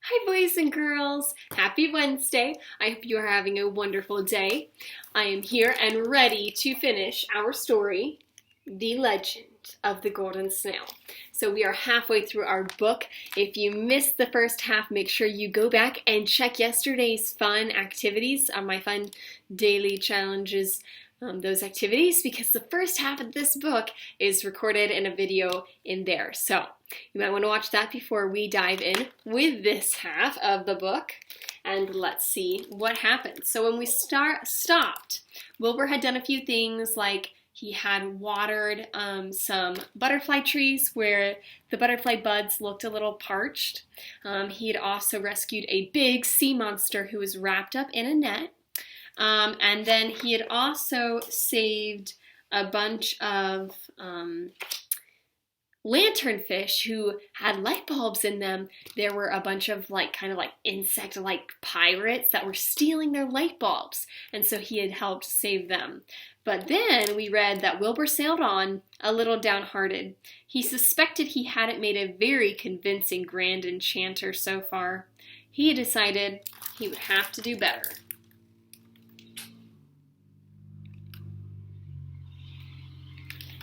Hi boys and girls! Happy Wednesday! I hope you are having a wonderful day. I am here and ready to finish our story, The Legend of the Golden Snail. So we are halfway through our book. If you missed the first half, make sure you go back and check yesterday's fun activities, my fun daily challenges, those activities, because the first half of this book is recorded in a video in there. So you might want to watch that before we dive in with this half of the book. And let's see what happened. So when we stopped, Wilbur had done a few things, like he had watered some butterfly trees where the butterfly buds looked a little parched. He had also rescued a big sea monster who was wrapped up in a net. And then he had also saved a bunch of lanternfish who had light bulbs in them. There were a bunch of kind of insect-like pirates that were stealing their light bulbs, and so he had helped save them. But then we read that Wilbur sailed on, a little downhearted. He suspected he hadn't made a very convincing grand enchanter so far. He decided he would have to do better.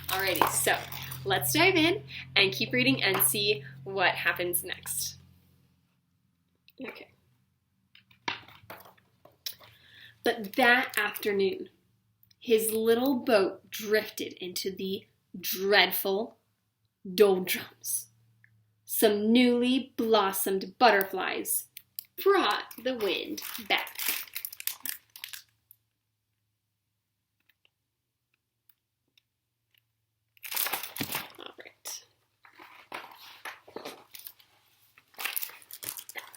Alrighty, so let's dive in and keep reading and see what happens next. Okay. But that afternoon, his little boat drifted into the dreadful doldrums. Some newly blossomed butterflies brought the wind back.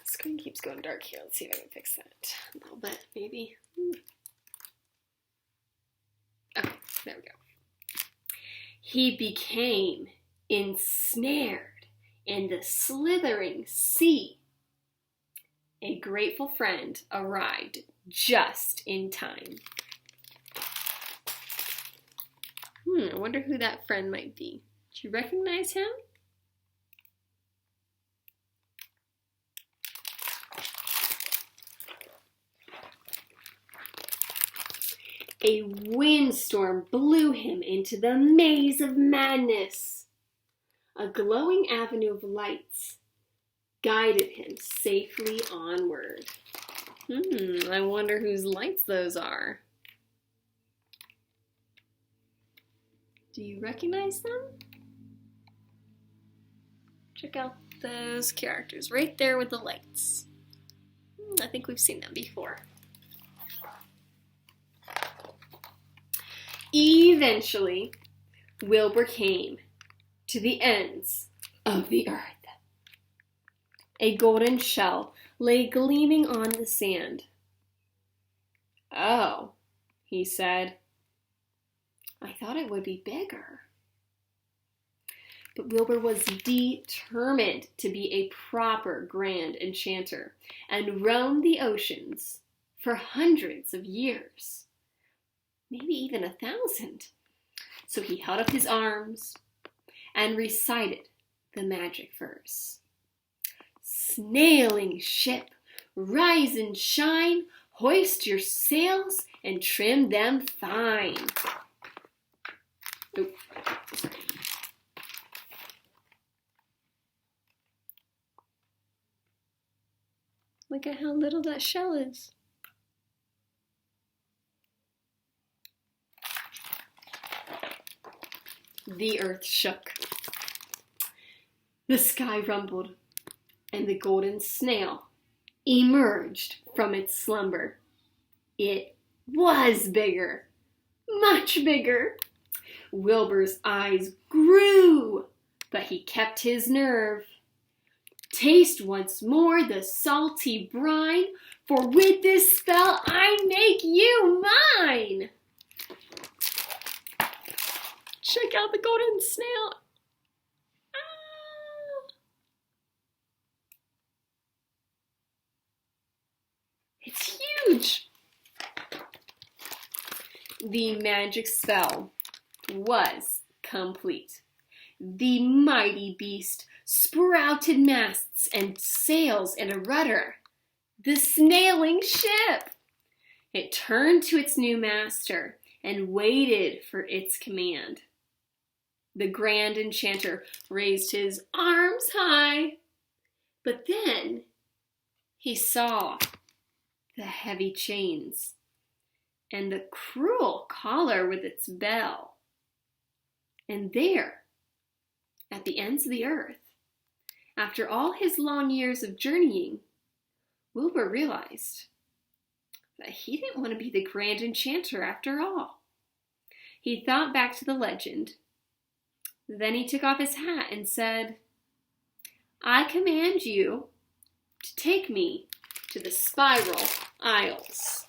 Screen keeps going dark here. Let's see if I can fix that a little bit, maybe. Okay, there we go. He became ensnared in the slithering sea. A grateful friend arrived just in time. I wonder who that friend might be. Do you recognize him? A windstorm blew him into the maze of madness. A glowing avenue of lights guided him safely onward. I wonder whose lights those are. Do you recognize them? Check out those characters right there with the lights. I think we've seen them before. Eventually, Wilbur came to the ends of the earth. A golden shell lay gleaming on the sand. "Oh," he said, "I thought it would be bigger." But Wilbur was determined to be a proper grand enchanter and roam the oceans for hundreds of years. Maybe even 1,000. So he held up his arms and recited the magic verse. "Snailing ship, rise and shine, hoist your sails and trim them fine." Oop. Look at how little that shell is. The earth shook. The sky rumbled, and the golden snail emerged from its slumber. It was bigger, much bigger. Wilbur's eyes grew, but he kept his nerve. "Taste once more the salty brine, for with this spell I make you mine." Check out the golden snail. It's huge. The magic spell was complete. The mighty beast sprouted masts and sails and a rudder. The snailing ship! It turned to its new master and waited for its command. The grand enchanter raised his arms high, but then he saw the heavy chains and the cruel collar with its bell. And there, at the ends of the earth, after all his long years of journeying, Wilbur realized that he didn't want to be the grand enchanter after all. He thought back to the legend. Then he took off his hat and said, "I command you to take me to the Spiral Isles."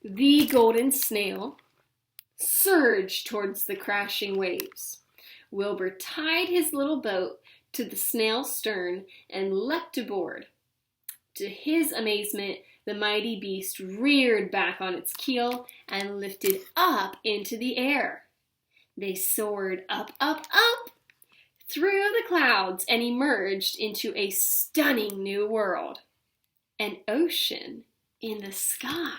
The golden snail surged towards the crashing waves. Wilbur tied his little boat to the snail's stern and leapt aboard. To his amazement, the mighty beast reared back on its keel and lifted up into the air. They soared up, up, up through the clouds and emerged into a stunning new world, an ocean in the sky.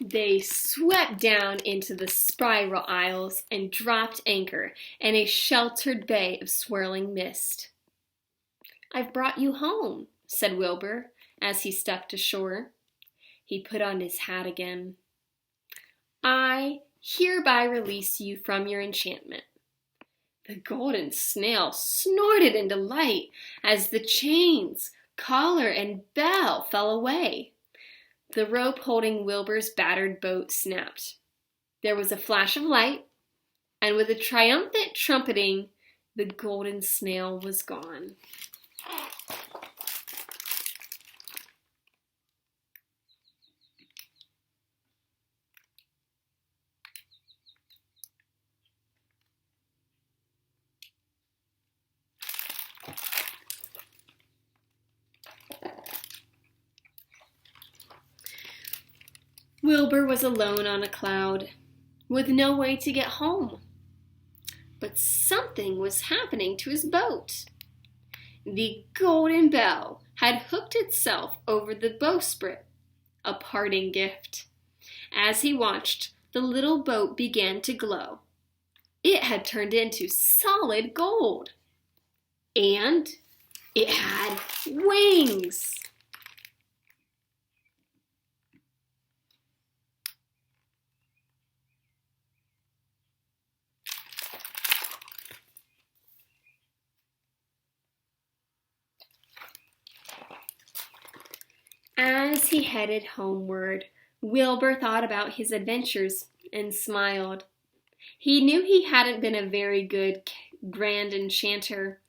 They swept down into the Spiral Isles and dropped anchor in a sheltered bay of swirling mist. "I've brought you home," said Wilbur as he stepped ashore. He put on his hat again. "I hereby release you from your enchantment." The golden snail snorted in delight as the chains, collar, and bell fell away. The rope holding Wilbur's battered boat snapped. There was a flash of light, and with a triumphant trumpeting, the golden snail was gone. Wilbur was alone on a cloud, with no way to get home. But something was happening to his boat. The golden bell had hooked itself over the bowsprit, a parting gift. As he watched, the little boat began to glow. It had turned into solid gold. And it had wings. As he headed homeward, Wilbur thought about his adventures and smiled. He knew he hadn't been a very good grand enchanter,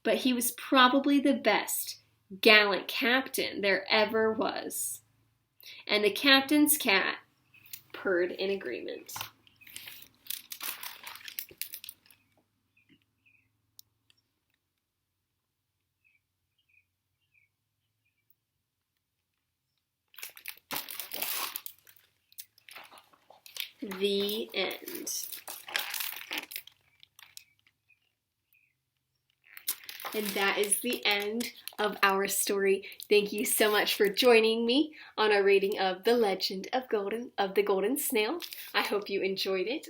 but he was probably the best gallant captain there ever was. And the captain's cat purred in agreement. The end. And that is the end of our story. Thank you so much for joining me on our reading of The Legend of the Golden Snail. I hope you enjoyed it,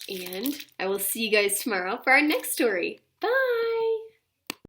and I will see you guys tomorrow for our next story.